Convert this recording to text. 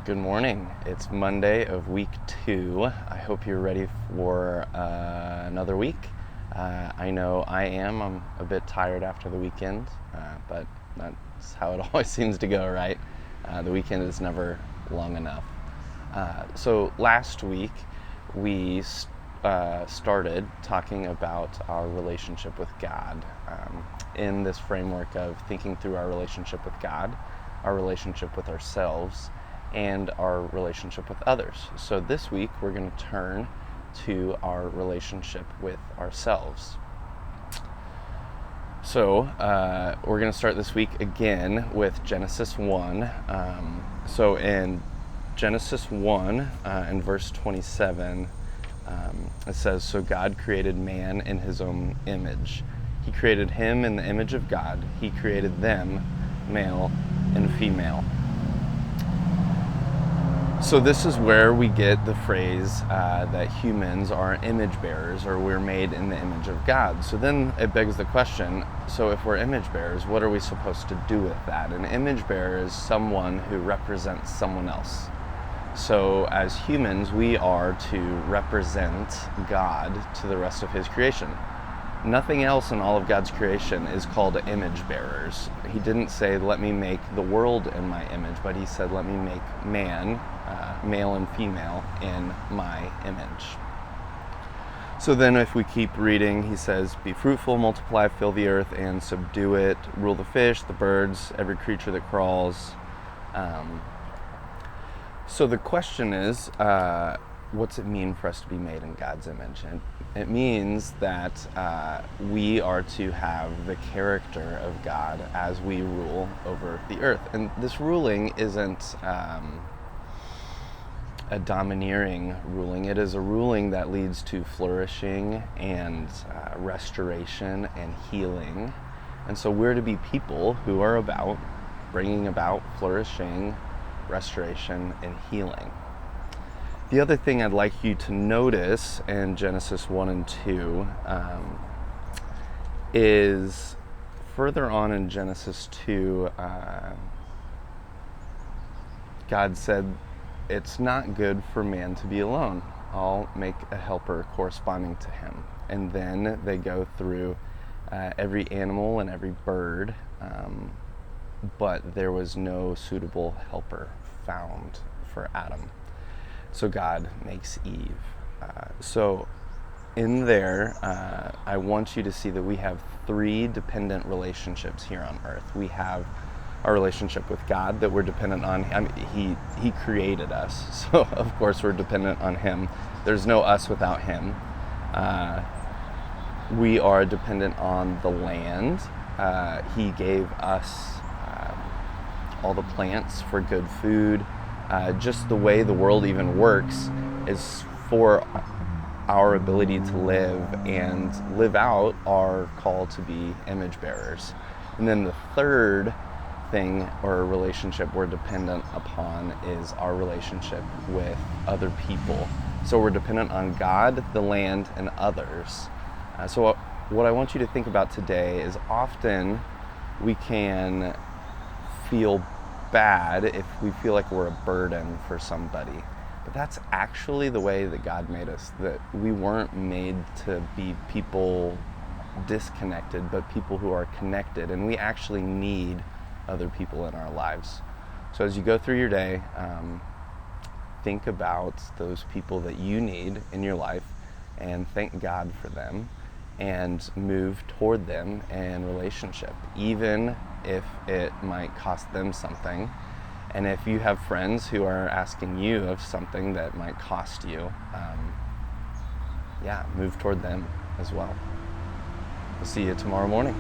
Good morning. It's Monday of week 2. I hope you're ready for another week. I know I am. I'm a bit tired after the weekend, but that's how it always seems to go, right? The weekend is never long enough. So last week we started talking about our relationship with God in this framework of thinking through our relationship with God, our relationship with ourselves, and our relationship with others. So this week we're going to turn to our relationship with ourselves. So we're going to start this week again with Genesis 1. So in Genesis 1 in verse 27, it says, "So God created man in his own image. He created him in the image of God. He created them, male and female." So this is where we get the phrase that humans are image bearers, or we're made in the image of God. So then it begs the question, so if we're image bearers, what are we supposed to do with that? An image bearer is someone who represents someone else. So as humans, we are to represent God to the rest of his creation. Nothing else in all of God's creation is called image bearers. He didn't say, "Let me make the world in my image," but he said, "Let me make man, male and female, in my image." So then if we keep reading, he says, "Be fruitful, multiply, fill the earth, and subdue it. Rule the fish, the birds, every creature that crawls." So the question is, what's it mean for us to be made in God's image? And it means that we are to have the character of God as we rule over the earth. And this ruling isn't a domineering ruling. It is a ruling that leads to flourishing and restoration and healing. And so we're to be people who are about bringing about flourishing, restoration, and healing. The other thing I'd like you to notice in Genesis 1 and 2 is further on in Genesis 2, God said, "It's not good for man to be alone. I'll make a helper corresponding to him." And then they go through every animal and every bird, but there was no suitable helper found for Adam. So God makes Eve. So in there, I want you to see that we have 3 dependent relationships here on earth. We have our relationship with God that we're dependent on. He created us, so of course we're dependent on him. There's no us without him. We are dependent on the land. He gave us all the plants for good food. Just the way the world even works is for our ability to live and live out our call to be image bearers. And then the third thing or relationship we're dependent upon is our relationship with other people. So we're dependent on God, the land, and others. So what I want you to think about today is often we can feel bad if we feel like we're a burden for somebody. But that's actually the way that God made us, that we weren't made to be people disconnected, but people who are connected, and we actually need other people in our lives. So as you go through your day, think about those people that you need in your life and thank God for them and move toward them in relationship, even if it might cost them something. And if you have friends who are asking you of something that might cost you, move toward them as well. We'll see you tomorrow morning.